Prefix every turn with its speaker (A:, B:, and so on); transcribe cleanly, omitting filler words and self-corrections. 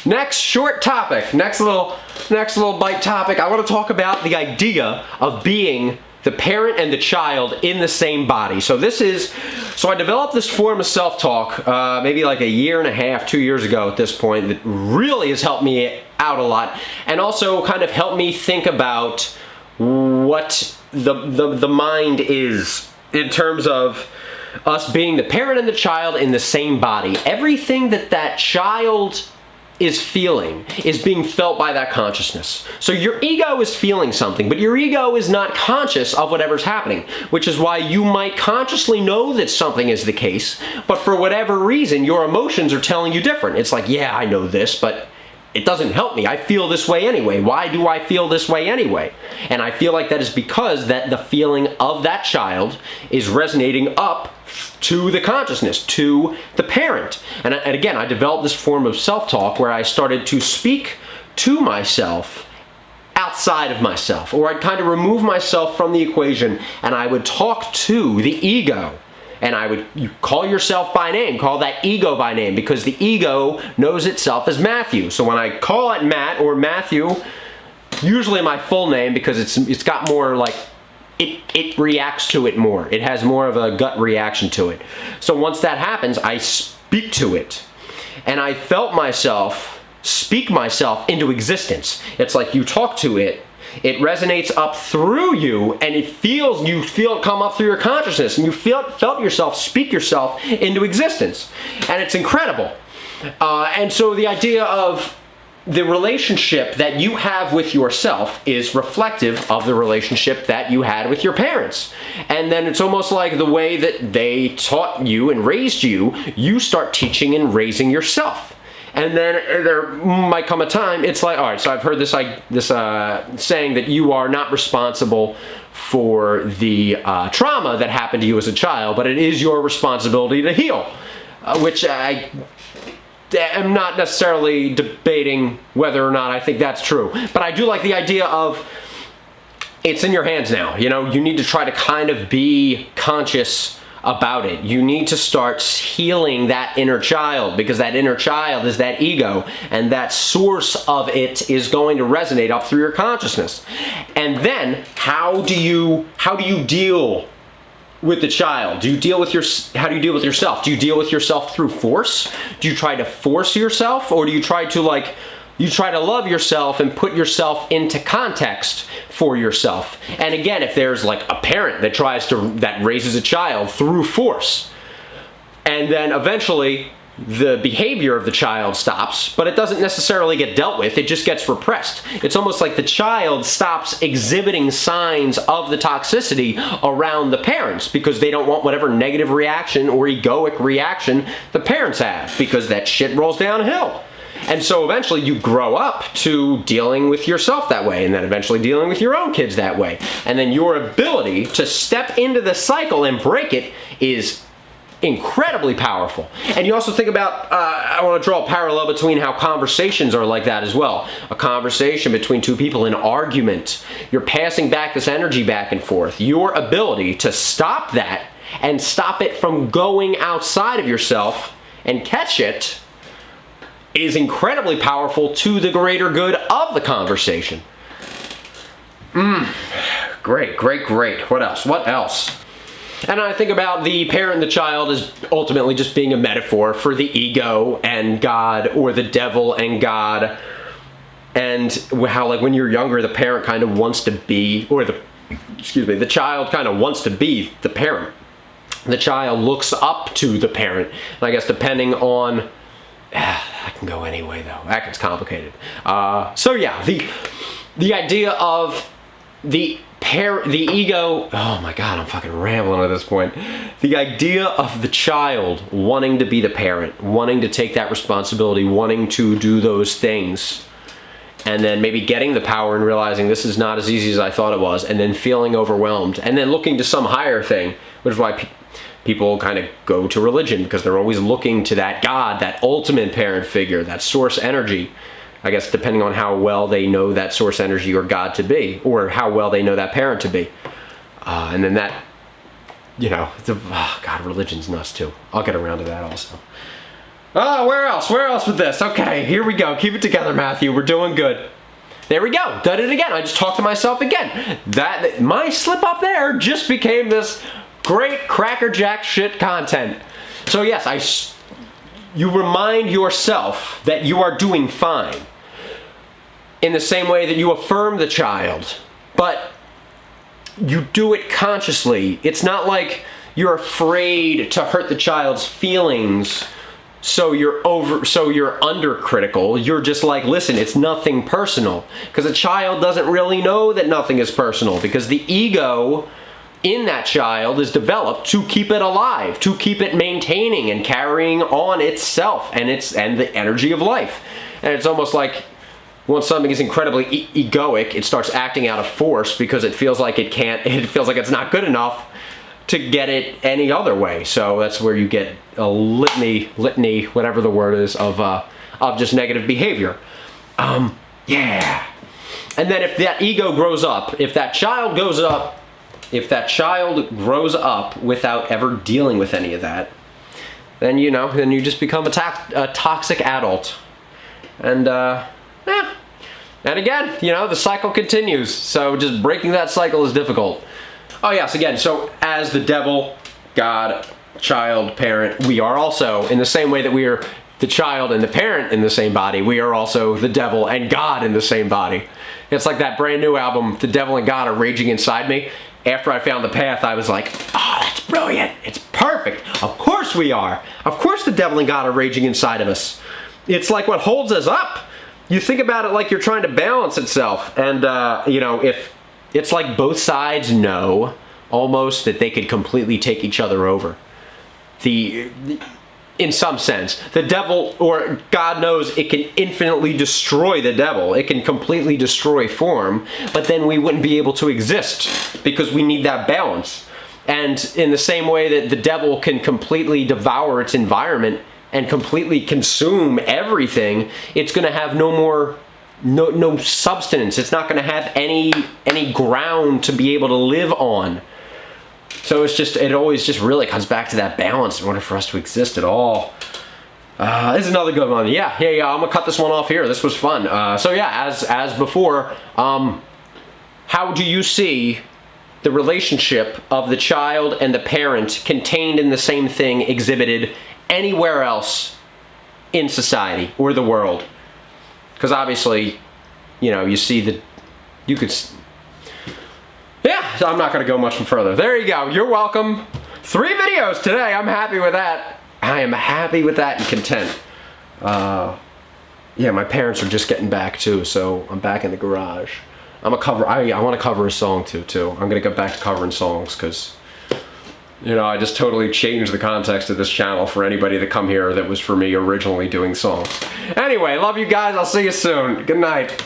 A: Next short topic, next little bite topic. I want to talk about the idea of being the parent and the child in the same body. So I developed this form of self-talk maybe like a year and a half, 2 years ago at this point, that really has helped me out a lot, and also kind of helped me think about what the mind is in terms of us being the parent and the child in the same body. Everything that child is feeling is being felt by that consciousness. So your ego is feeling something, but your ego is not conscious of whatever's happening, which is why you might consciously know that something is the case, but for whatever reason, your emotions are telling you different. It's like, yeah, I know this, but it doesn't help me. I feel this way anyway. Why do I feel this way anyway? And I feel like that is because that the feeling of that child is resonating up to the consciousness, to the parent. And again, I developed this form of self-talk where I started to speak to myself outside of myself, or I'd kind of remove myself from the equation and I would talk to the ego. And you call yourself by name, call that ego by name, because the ego knows itself as Matthew. So when I call it Matt or Matthew, usually my full name, because it's got more like, it reacts to it more. It has more of a gut reaction to it. So once that happens, I speak to it. And I felt myself speak myself into existence. It's like you talk to it, it resonates up through you, and you feel it come up through your consciousness, and you felt yourself speak yourself into existence. And it's incredible. And so the idea of the relationship that you have with yourself is reflective of the relationship that you had with your parents. And then it's almost like the way that they taught you and raised you, you start teaching and raising yourself. And then there might come a time, it's like, all right, so I've heard this saying that you are not responsible for the trauma that happened to you as a child, but it is your responsibility to heal, which I am not necessarily debating whether or not I think that's true. But I do like the idea of it's in your hands now. You know, you need to try to kind of be conscious about it. You need to start healing that inner child, because that inner child is that ego, and that source of it is going to resonate up through your consciousness. And then how do you deal with the child? How do you deal with yourself? Do you deal with yourself through force? Do you try to force yourself, or do you try to love yourself and put yourself into context for yourself? And again, if there's like a parent that raises a child through force, and then eventually the behavior of the child stops, but it doesn't necessarily get dealt with, it just gets repressed. It's almost like the child stops exhibiting signs of the toxicity around the parents, because they don't want whatever negative reaction or egoic reaction the parents have, because that shit rolls downhill. And so eventually you grow up to dealing with yourself that way, and then eventually dealing with your own kids that way. And then your ability to step into the cycle and break it is incredibly powerful. And you also think about, I want to draw a parallel between how conversations are like that as well. A conversation between two people, an argument, you're passing back this energy back and forth. Your ability to stop that and stop it from going outside of yourself and catch it is incredibly powerful to the greater good of the conversation. Great. What else? And I think about the parent and the child as ultimately just being a metaphor for the ego and God, or the devil and God. And how, like, when you're younger, the parent kind of wants to be, the child kind of wants to be the parent. The child looks up to the parent. And I guess depending on, that can go anyway though. That gets complicated. So yeah, the idea of the ego, oh my god, I'm fucking rambling at this point. The idea of the child wanting to be the parent, wanting to take that responsibility, wanting to do those things, and then maybe getting the power and realizing this is not as easy as I thought it was, and then feeling overwhelmed, and then looking to some higher thing, which is why people kind of go to religion, because they're always looking to that God, that ultimate parent figure, that source energy. I guess depending on how well they know that source energy or God to be, or how well they know that parent to be. And then that, God, religion's nuts too. I'll get around to that also. Oh, where else? Where else with this? Okay, here we go. Keep it together, Matthew. We're doing good. There we go. Did it again. I just talked to myself again. My slip up there just became this great crackerjack shit content. So yes, you remind yourself that you are doing fine. In the same way that you affirm the child. But you do it consciously. It's not like you're afraid to hurt the child's feelings, so you're undercritical. You're just like, listen, it's nothing personal. Because a child doesn't really know that nothing is personal, because the ego in that child is developed to keep it alive, to keep it maintaining and carrying on itself and the energy of life. And it's almost like once something is incredibly egoic, it starts acting out of force because it feels like it feels like it's not good enough to get it any other way. So that's where you get a litany, whatever the word is, of just negative behavior. Yeah. And then if that ego grows up, if that child grows up without ever dealing with any of that, then you just become a toxic adult. And and again, the cycle continues. So just breaking that cycle is difficult. Oh yes, again, so as the devil, God, child, parent, we are also, in the same way that we are the child and the parent in the same body, we are also the devil and God in the same body. It's like that brand new album, The Devil and God Are Raging Inside Me. After I found the path, I was like, oh, that's brilliant. It's perfect. Of course we are. Of course the devil and God are raging inside of us. It's like what holds us up. You think about it like you're trying to balance itself. And, if it's like both sides know almost that they could completely take each other over. In some sense, the devil, or God knows, it can infinitely destroy the devil. It can completely destroy form, but then we wouldn't be able to exist because we need that balance. And in the same way that the devil can completely devour its environment and completely consume everything, it's going to have no substance. It's not going to have any ground to be able to live on. So it always just really comes back to that balance in order for us to exist at all. This is another good one. Yeah, I'm gonna cut this one off here. This was fun. So yeah, as before, how do you see the relationship of the child and the parent contained in the same thing exhibited anywhere else in society or the world? Because obviously, you see that you could... Yeah, so I'm not going to go much further. There you go. You're welcome. 3 videos today. I'm happy with that. I am happy with that and content. Yeah, my parents are just getting back too, so I'm back in the garage. I want to cover a song too. I'm going to get back to covering songs because, I just totally changed the context of this channel for anybody that come here that was for me originally doing songs. Anyway, love you guys. I'll see you soon. Good night.